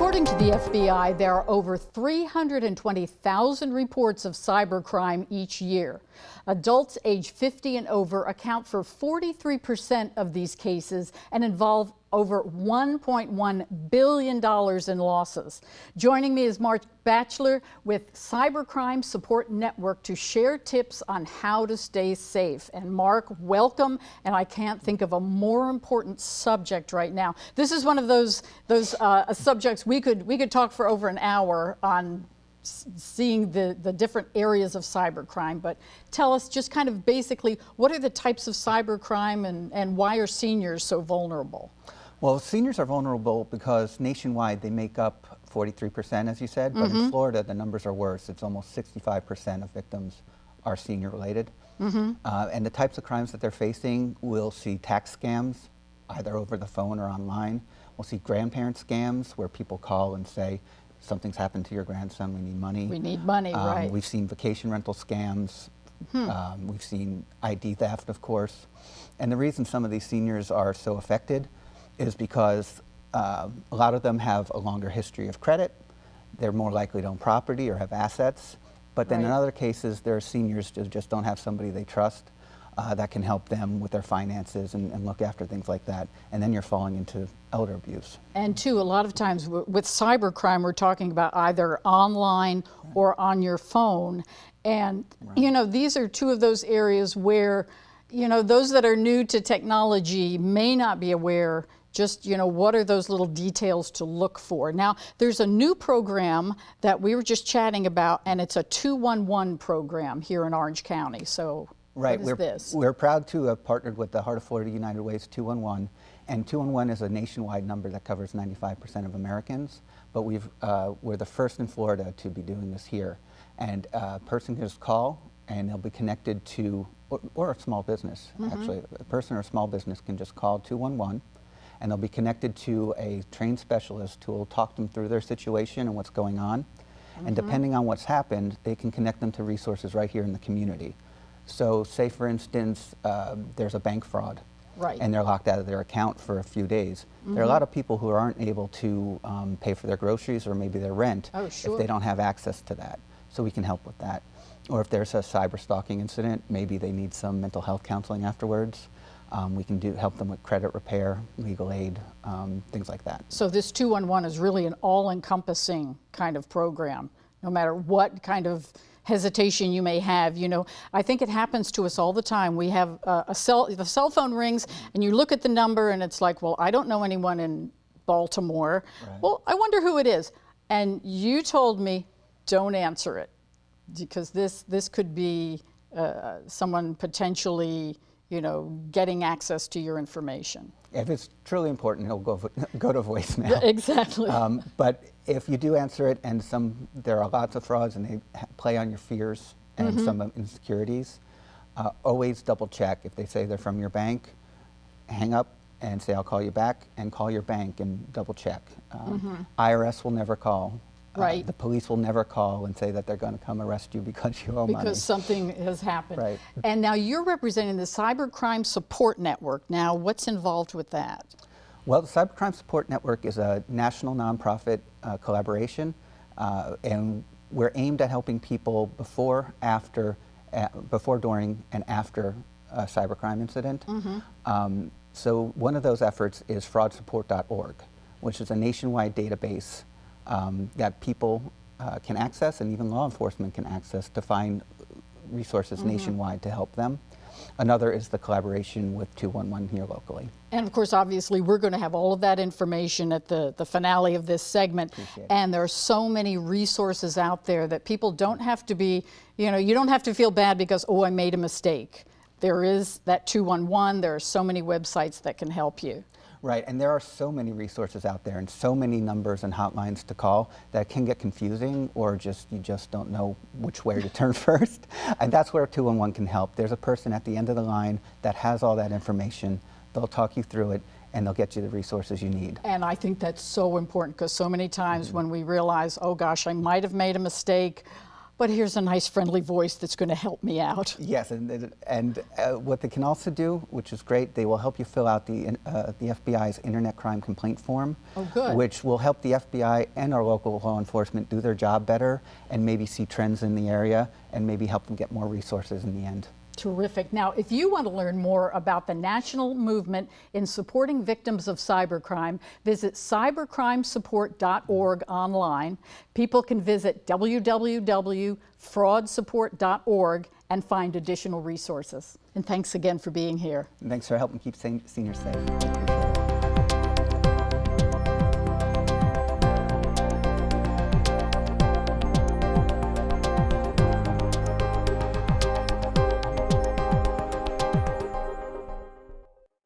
According to the FBI, there are over 320,000 reports of cybercrime each year. Adults age 50 and over account for 43% of these cases and involve over $1.1 billion in losses. Joining me is Mark Batchelor with Cybercrime Support Network to share tips on how to stay safe. And Mark, welcome. And I can't think of a more important subject right now. This is one of those subjects we could talk for over an hour on seeing the different areas of cybercrime, but tell us just kind of basically what are the types of cybercrime and why are seniors so vulnerable? Well, seniors are vulnerable because nationwide they make up 43%, as you said, but in Florida the numbers are worse. It's almost 65% of victims are senior related. And the types of crimes that they're facing, we'll see tax scams, either over the phone or online. We'll see grandparent scams where people call and say, something's happened to your grandson, we need money. We need money, right. We've seen vacation rental scams. We've seen ID theft, of course. And the reason some of these seniors are so affected is because a lot of them have a longer history of credit. They're more likely to own property or have assets. But then in other cases, there are seniors who just don't have somebody they trust that can help them with their finances and look after things like that. And then you're falling into elder abuse. And too, a lot of times with cybercrime, we're talking about either online or on your phone. And, you know, these are two of those areas where, you know, those that are new to technology may not be aware just, you know, what are those little details to look for. Now, there's a new program that we were just chatting about, and it's a 211 program here in Orange County. So what is this? We're proud to have partnered with the Heart of Florida United Way's 211, and 211 is a nationwide number that covers 95% of Americans, but we're the first in Florida to be doing this here. And a person can just call and they'll be connected to, or a small business, actually. A person or a small business can just call 211 and they'll be connected to a trained specialist who will talk them through their situation and what's going on. And depending on what's happened, they can connect them to resources right here in the community. So say, for instance, there's a bank fraud, and they're locked out of their account for a few days. There are a lot of people who aren't able to pay for their groceries or maybe their rent if they don't have access to that. So we can help with that. Or if there's a cyber stalking incident, maybe they need some mental health counseling afterwards. We can help them with credit repair, legal aid, things like that. So this 211 is really an all-encompassing kind of program, no matter what kind of hesitation you may have. You know, I think it happens to us all the time. We have the cell phone rings and you look at the number and it's like, well, I don't know anyone in Baltimore. Well, I wonder who it is. And you told me, don't answer it, because this could be someone potentially, you know, getting access to your information. If it's truly important, it'll go to voicemail. Exactly. But if you do answer it, and there are lots of frauds, and they play on your fears and some insecurities, always double check. If they say they're from your bank, hang up and say, I'll call you back, and call your bank and double check. IRS will never call. The police will never call and say that they're going to come arrest you because you owe money. Because something has happened. And now you're representing the Cybercrime Support Network. Now, what's involved with that? Well, the Cybercrime Support Network is a national nonprofit collaboration, and we're aimed at helping people before, during, and after a cybercrime incident. So one of those efforts is fraudsupport.org, which is a nationwide database that people can access, and even law enforcement can access, to find resources nationwide to help them. Another is the collaboration with 211 here locally. And of course, obviously, we're going to have all of that information at the finale of this segment. And there are so many resources out there that people don't have to be, you know, you don't have to feel bad because, oh, I made a mistake. There is that 211. There are so many websites that can help you. Right, and there are so many resources out there and so many numbers and hotlines to call that can get confusing, or you just don't know which way to turn first. And that's where 211 can help. There's a person at the end of the line that has all that information. They'll talk you through it and they'll get you the resources you need. And I think that's so important, because so many times when we realize, oh gosh, I might have made a mistake, But here's a nice friendly voice that's going to help me out. Yes, and what they can also do, which is great, they will help you fill out the FBI's Internet Crime Complaint Form, Oh, good. which will help the FBI and our local law enforcement do their job better and maybe see trends in the area and maybe help them get more resources in the end. Terrific. Now, if you want to learn more about the national movement in supporting victims of cybercrime, visit cybercrimesupport.org online. People can visit www.fraudsupport.org and find additional resources. And thanks again for being here. And thanks for helping keep seniors safe.